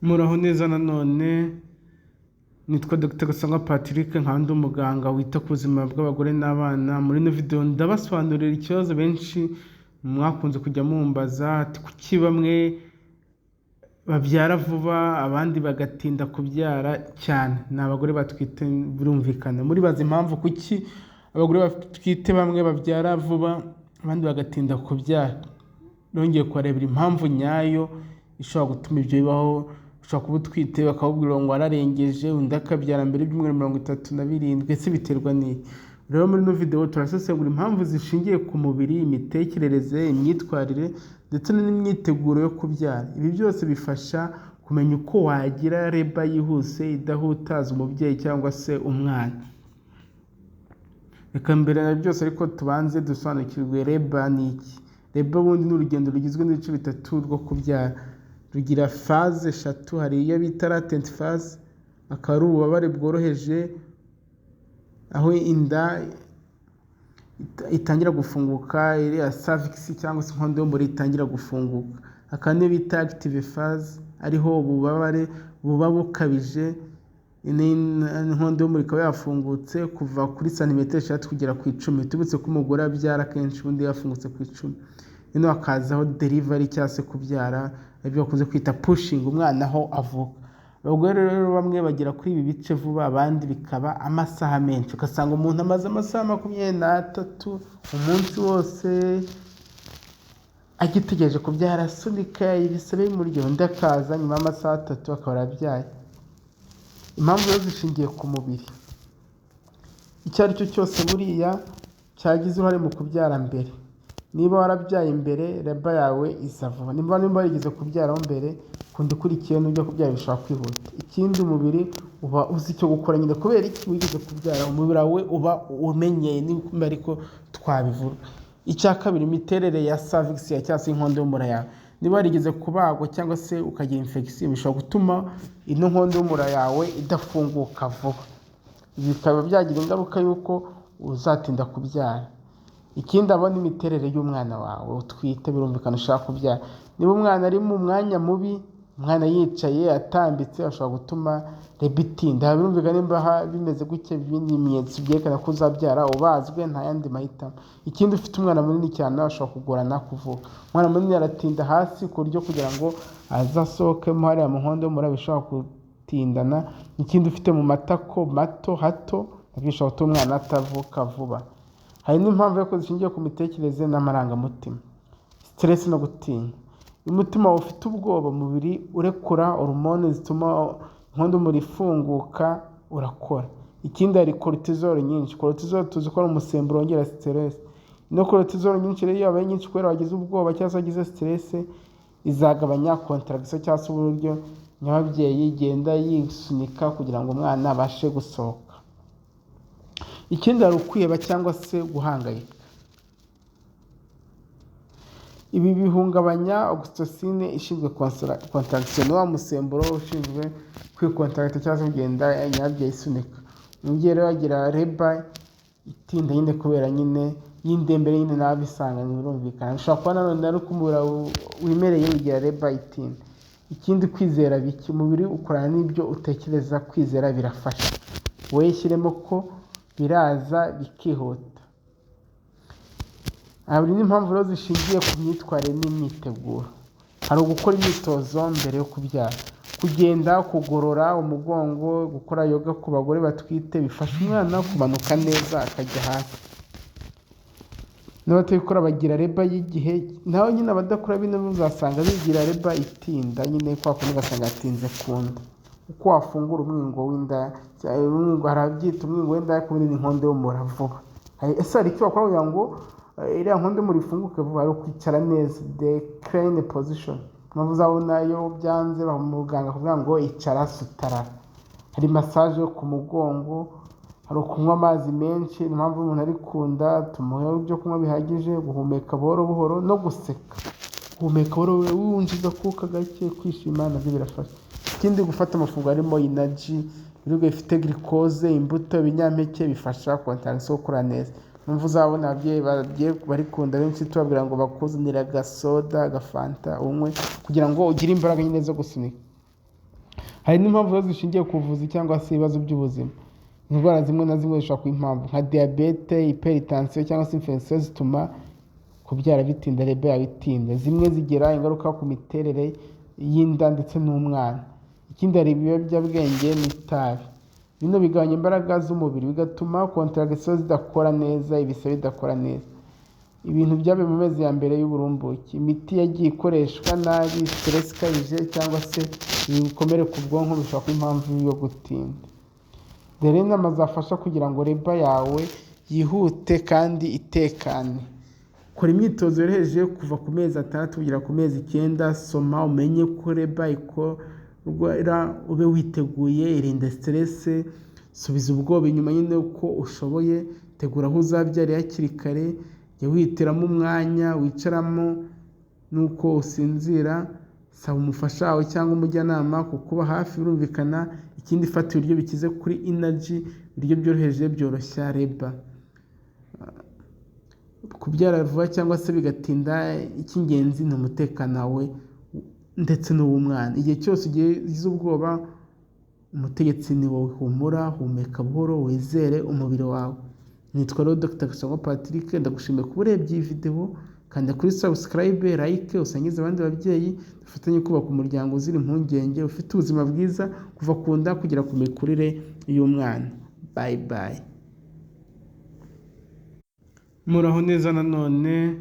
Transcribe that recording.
Muraho neza nanone, nitwa Dr. Gasangwa Patrick, nkaba ndi umuganga wita ku buzima bw'abagore n'abana. Muri ino video ndabasobanurira ikibazo benshi mwakunze kujya mumbaza, ati kuki bamwe babyara vuba abandi bagatinda kubyara cyane. Ni abagore batwite birumvikana. Muribaza impamvu kuki abagore batwite bamwe babyara vuba abandi bagatinda kubyara. Nongeye kubarebera impamvu nyayo ishobora gutuma ibyo bibaho. Ushobora kuba utwite bakakubwira ngo wararengeje, undi akabyara mbere y'ibyumweru 37, ese biterwa n'iki? Rero muri ino video turasesengura impamvu zishingiye ku mubiri, imitekerereze, imyitwarire ndetse n'imyiteguro yo kubyara. Ibi byose bifasha kumenya uko wagira reba yihuse idahutaza umubyeyi cyangwa se umwana. Reka mbere na byose ariko tubanze dusobanukirwe reba ni iki. Reba ubundi ni urugendo rugizwe n'ibice bitatu rwo kubyara. Rugira faze 3, hari iyo bita latent phase, akaba ari ububabare bworoheje aho inda itangira gufunguka, iriya cervix cyangwa se inkondo y'umura itangira gufunguka. Hakaba n'iyo bita active phase, ariho ububabare buba bukabije, inkondo y'umura ikaba yafungutse kuva kuri santimetero 6 kugera ku 10. Tubutse ko umugore abyara kenshi ubundi yafungutse ku 10. Ino hakazaho delivery cyangwa se kubyara, ibyo bakunze kwita pushing umwana aho avuka. Abagore rero bamwe bagera kuri ibi bice vuba, abandi bikaba amasaha menshi. Ugasanga umuntu amaze amasaha 23 umunsi wose agitegereje kubyara, asunika ibisebe bimuryohera, undi akaza nyuma y'amasaha 3 akaba arabyaye. Impamvu rero zishingiye ku mubiri. Icyo ari cyo cyose buriya cyagize uruhare mu kubyara mbere. Niba warabyaye imbere, reba yawe isa vuba. Niba warigeze kubyaraho mbere, kundi ukurikiye n'ujya kubyara bishobora kwihuta. Ikindi umubiri uba uzi icyo gukora nyine, kubera iki wigeze kubyara umubiri wawe uba umenyeye niba ariko twabivuga. Icya kabiri, imiterere ya cervix cyangwa se inkondo y'umura yawe. Niba warigeze kubagwa cyangwa se ukagira infection, bishobora gutuma ino nkondo y'umura yawe idafunguka vuba. Bikaba byagira ingaruka y'uko uzatinda kubyara. Ikindi abona imiterere y'umwana wawe utwite, birumvikana ushaka kubyara. Niba umwana ari mu mwanya mubi, umwana yicaye atambitse, ashobora gutuma reba itinda. Birumvikana nimba bimeze gutya, ibimenyetso byerekana ko uzabyara ubazwe, nta yandi mahitamo. Ikindi ufite umwana munini cyane ashobora kugorana kuvuka. Umwana munini aratinda hasi ku buryo kugira ngo azasohokemo hariya mu nkondo y'umura bishobora gutindana. Ikindi ufite mu matako mato hato, nabyo bishobora gutuma umwana atavuka vuba. Hari n'impamvu yo zishingiye ku mitekerereze n'amarangamutima, stress no gutinya. Umutima wawe ufite ubwoba, umubiri urekura hormone zituma inkondo y'umura ifunguka, urakora. Ikindi hari cortisol nyinshi. Cortisol tuzi ko ari umusemburo wongera stress. Ino cortisol nyinshi rero iyo yabaye nyinshi kubera wagize ubwoba cyangwa se wagize stress, izagabanya contraction cyangwa se uburyo nyababyeyi igenda yisunika kugira ngo umwana abashe gusohoka. Ikindi hari ukwiheba cyangwa se guhangayika. Ibi bihungabanya oxytocin ishinzwe contraction, wa musemburo ushinzwe kwikontracta cyangwa se kugenda nyababyeyi isunika. Umubyeyi rero agira reba itinda nyine kubera nyine y'indembere nyine nabisanga birumvikana. Ushobora kuba nanone ari kumubura wimereye ugira reba itinda. Ikindi kwizera bike. Umubiri ukorana n'ibyo utekereza, kwizera birafasha. Wowe shyiremo ko biraza bikihuta. Hari n'impamvu rero zishingiye ku myitwarire n'imyiteguro. Hari ugukora imyitozo mbere yo kubyara, kugenda, kugorora umugongo, gukora yoga ku bagore batwite bifasha umwana kumanuka neza akajya hasi. N'abatabikora bagira reba y'igihe, naho nyine abadakora bino uzasanga bigira reba itinda nyine kwa kundi ugasanga yatinze ku nda. Uko wafungura umwingo w'inda, hari abyita umwingo w'inda ariko ubundi ni inkondo y'umura vuba. Ese hari icyo wakora kugira ngo iriya nkondo y'umura ifunguke vuba? Ari ukwicara neza, the crane position. Mpamvu uzabona iyo byanze muganga kuvuga ngo icara sutarara. Hari massage yo ku mugongo, hari kunywa amazi menshi. Impamvu umuntu ari kunda tumuhe ibyo kunywa bihagije, guhumeka buhoro buhoro no guseka. Guhumeka buhoro wunjiza kuka gake, kwishima nabyo birafasha. Ikindi gufata amafunguro arimo energy, ibiryo bifite glucose, imbuto, ibinyampeke bifasha contraction gukora neza. Mpamvu uzabona ababyeyi bari kunda benshi tubabwira ngo bakuzanire agasoda, agafanta unywe kugira ngo ugire imbaraga nyine zo gusunika. Hari n'impamvu rero zishingiye ku buvuzi cyangwa se ibibazo by'ubuzima. Indwara zimwe na zimwe zishobora kuba impamvu nka diyabete, hypertension cyangwa se infection zituma kubyara bitinda, reba yawe itinda. Zimwe zigira ingaruka ku miterere y'inda ndetse n'umwana. Ikindi hari ibiyobyabwenge n'itabi. Bino bigabanya imbaraga z'umubiri bigatuma contraction zidakora neza, ibise bidakora neza. Ibintu byabaye mu mezi ya mbere y'uburumbuke, imiti yagiye ikoreshwa nabi, stress ikabije cyangwa se ibikomere ku bwonko bishobora kuba impamvu yo gutinda. Dore inama zafasha kugira ngo reba yawe yihute kandi itekane. Kora imyitozo yoroheje kuva ku mezi 6 kugera ku mezi 9. Soma umenye ko reba ikorwa, ube witeguye, irinde stress, subiza ubwoba inyuma nyine uko ushoboye, tegura aho uzabyarira hakiri kare, jya wihitiramo umwanya wicaramo nuko usinzira, saba umufasha wawe cyangwa umujyanama kukuba hafi birumvikana. Ikindi fata ibiryo bikize kuri energy, ibiryo byoroheje byoroshya reba. Kubyara vuba cyangwa se bigatinda, icy'ingenzi ni umutekano wawe ndetse n'uw'umwana. Igihe cyose ugize ubwoba, umutegetsi ni wowe. Humura, humeka buhoro, wizere umubiri wawe. Nitwa rero Dr. Gasangwa Patrick, ndagushimiye kuba urebye iyi video. Kanda kuri subscribe, like, usangize abandi babyeyi, dufatanye kubaka umuryango uzira impungenge, ufite ubuzima bwiza kuva ku nda kugera ku mikurire y'umwana. Bye bye. Muraho neza nanone.